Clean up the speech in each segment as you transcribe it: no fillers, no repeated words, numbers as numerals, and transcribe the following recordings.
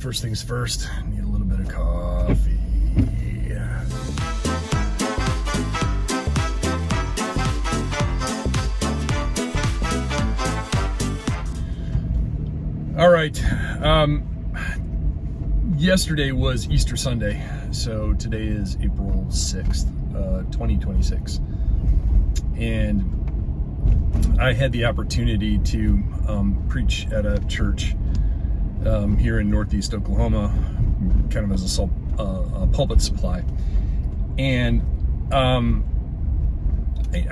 First things first, need a little bit of coffee. All right. Yesterday was Easter Sunday, so today is April 6th, 2026. And I had the opportunity to preach at a church here in Northeast Oklahoma, kind of as a pulpit supply. And I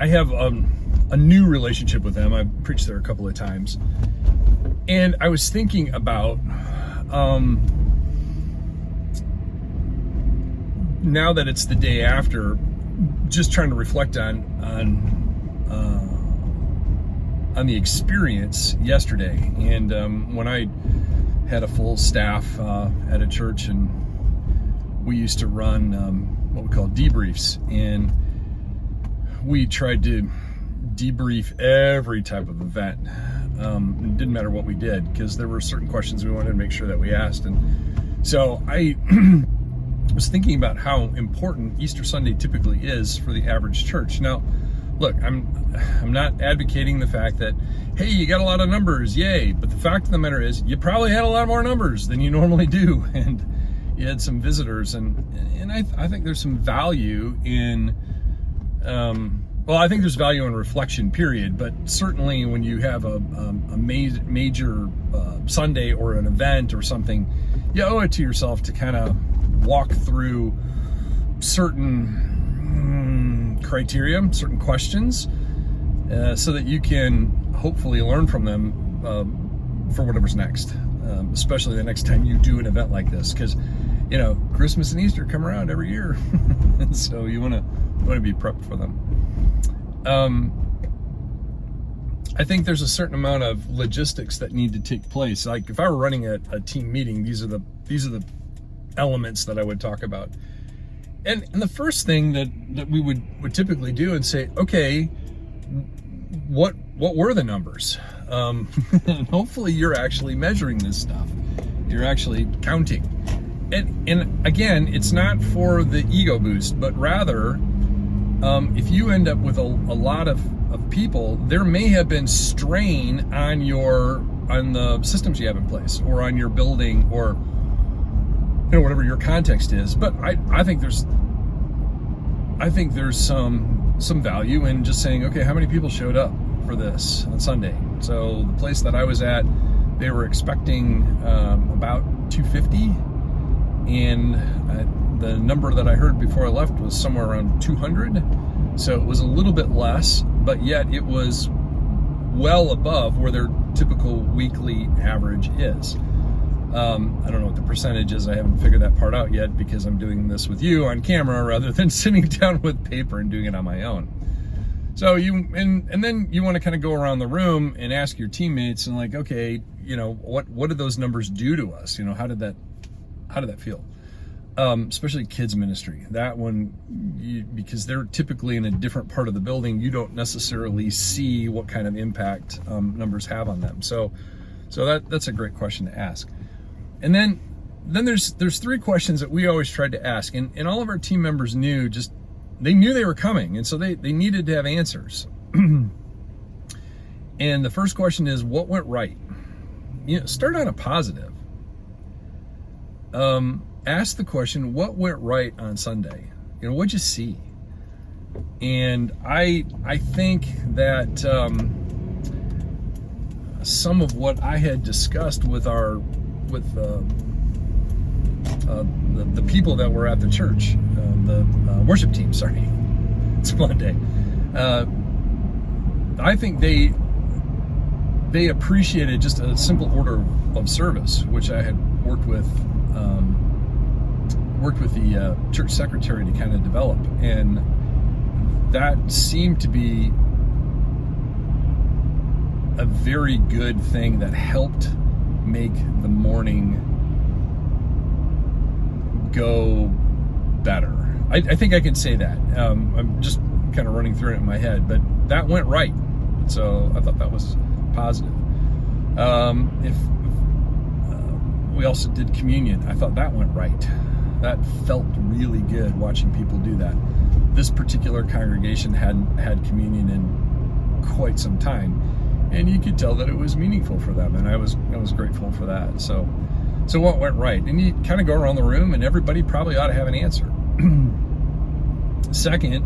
have a new relationship with them. I've preached there a couple of times. And I was thinking about, now that it's the day after, just trying to reflect on the experience yesterday. And when I had a full staff at a church, and we used to run what we call debriefs, and we tried to debrief every type of event. It didn't matter what we did, because there were certain questions we wanted to make sure that we asked. And so I was thinking about how important Easter Sunday typically is for the average church. Now, look, I'm not advocating the fact that, hey, you got a lot of numbers, yay. But the fact of the matter is, you probably had a lot more numbers than you normally do, and you had some visitors, and I think there's some value in. Well, I think there's value in reflection, period. But certainly when you have a major Sunday or an event or something, you owe it to yourself to kind of walk through certain criteria, certain questions, so that you can hopefully learn from them for whatever's next, especially the next time you do an event like this. Because, you know, Christmas and Easter come around every year, and so you want to be prepped for them. I think there's a certain amount of logistics that need to take place. Like if I were running a team meeting, these are the elements that I would talk about. And the first thing that we would typically do and say, okay, what were the numbers? And hopefully you're actually measuring this stuff. You're actually counting. And again, it's not for the ego boost, but rather, if you end up with a lot of people, there may have been strain on the systems you have in place, or on your building, or whatever your context is. But I think there's some value in just saying, okay, how many people showed up for this on Sunday? So the place that I was at, they were expecting about 250, and the number that I heard before I left was somewhere around 200. So it was a little bit less, but yet it was well above where their typical weekly average is. I don't know what the percentage is. I haven't figured that part out yet, because I'm doing this with you on camera rather than sitting down with paper and doing it on my own. So and then you want to kind of go around the room and ask your teammates, and like, okay, what did those numbers do to us? How did that feel? Especially kids ministry, that one, because they're typically in a different part of the building, you don't necessarily see what kind of impact numbers have on them. So that's a great question to ask. And then there's three questions that we always tried to ask, and all of our team members knew they were coming, and so they needed to have answers. And the first question is, what went right? Start on a positive. Ask the question, what went right on Sunday? What'd you see? And I think that some of what I had discussed with the people that were at the church, the worship team, sorry, it's Monday. I think they appreciated just a simple order of service, which I had worked with the church secretary to kind of develop, and that seemed to be a very good thing that helped make the morning go better. I think I can say that. I'm just kind of running through it in my head, but that went right. So I thought that was positive. We we also did communion. I thought that went right. That felt really good watching people do that. This particular congregation hadn't had communion in quite some time, and you could tell that it was meaningful for them, and I was grateful for that. So what went right? And you kind of go around the room, and everybody probably ought to have an answer. Second,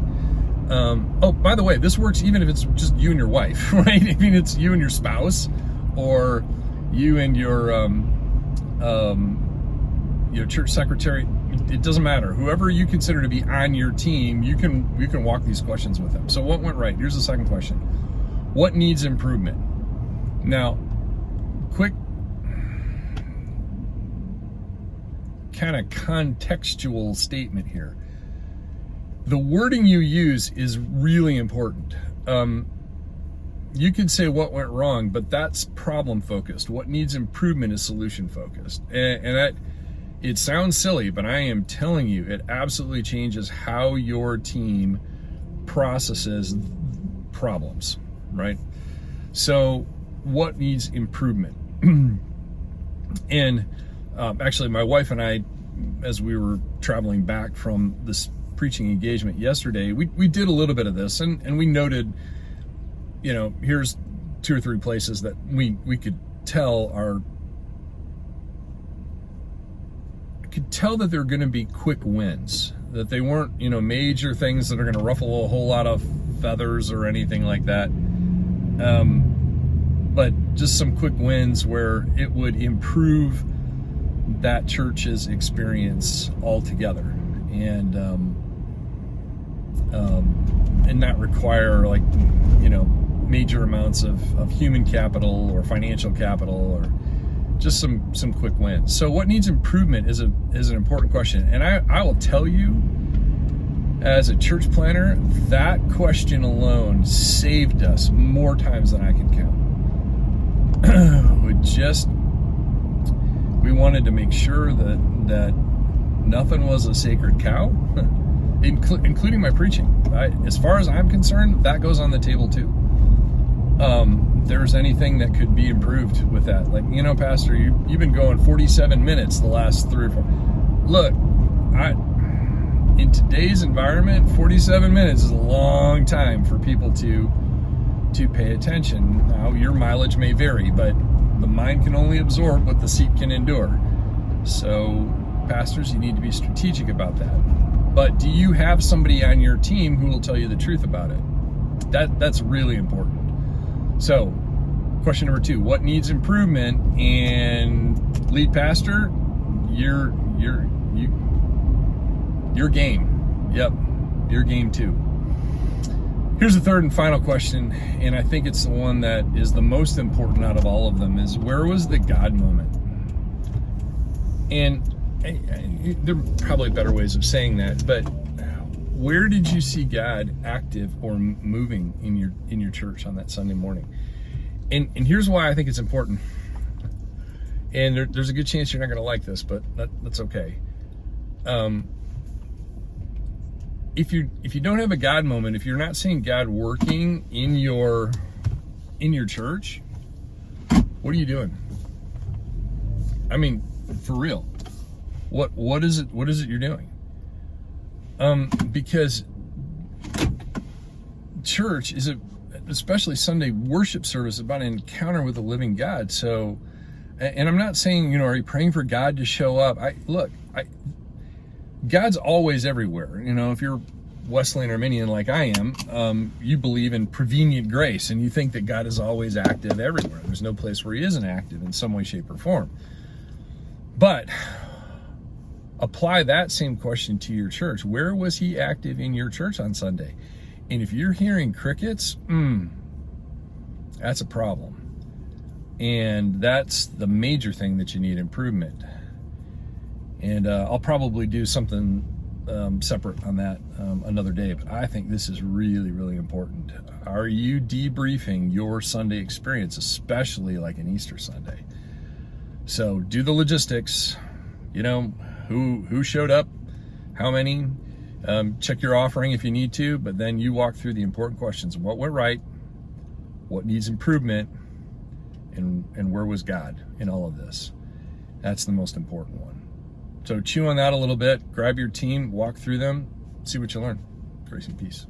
oh, by the way, this works even if it's just you and your wife, right? I mean, it's you and your spouse, or you and your church secretary. It doesn't matter. Whoever you consider to be on your team, you can walk these questions with them. So what went right? Here's the second question. What needs improvement? Now, quick kind of contextual statement here. The wording you use is really important. You could say what went wrong, but that's problem focused. What needs improvement is solution focused. And that, it sounds silly, but I am telling you, it absolutely changes how your team processes problems, right? So what needs improvement? And actually, my wife and I, as we were traveling back from this preaching engagement yesterday, we did a little bit of this, and we noted, here's 2 or 3 places that we could tell that they're going to be quick wins, that they weren't, major things that are going to ruffle a whole lot of feathers or anything like that. But just some quick wins where it would improve that church's experience altogether, and not require major amounts of human capital or financial capital, or just some quick wins. So what needs improvement is an important question. And I will tell you, as a church planner, that question alone saved us more times than I can count. We wanted to make sure that nothing was a sacred cow, including my preaching. As far as I'm concerned, that goes on the table too. There's anything that could be improved with that. Pastor, you've been going 47 minutes the last 3 or 4. Look, in today's environment, 47 minutes is a long time for people to pay attention. Now, your mileage may vary, but the mind can only absorb what the seat can endure. So, pastors, you need to be strategic about that. But do you have somebody on your team who will tell you the truth about it? That's really important. So, question number 2, what needs improvement? And lead pastor, your game. Yep, your game too. Here's the third and final question, and I think it's the one that is the most important out of all of them, is where was the God moment? And there are probably better ways of saying that, but where did you see God active or moving in your church on that Sunday morning? And here's why I think it's important. And there's a good chance you're not going to like this, but that's okay. If you don't have a God moment, if you're not seeing God working in your church, what are you doing? I mean, for real. What is it you're doing? Because church is especially Sunday worship service, about an encounter with the living God. So, and I'm not saying, are you praying for God to show up? God's always everywhere. If you're Wesleyan Arminian like I am, you believe in prevenient grace, and you think that God is always active everywhere. There's no place where he isn't active in some way, shape, or form. But apply that same question to your church. Where was he active in your church on Sunday? And if you're hearing crickets, that's a problem. And that's the major thing that you need improvement. And I'll probably do something separate on that another day, but I think this is really, really important. Are you debriefing your Sunday experience, especially like an Easter Sunday? So do the logistics, who showed up, how many, check your offering if you need to, but then you walk through the important questions. What went right? What needs improvement? And where was God in all of this? That's the most important one. So chew on that a little bit, grab your team, walk through them, see what you learn. Grace and peace.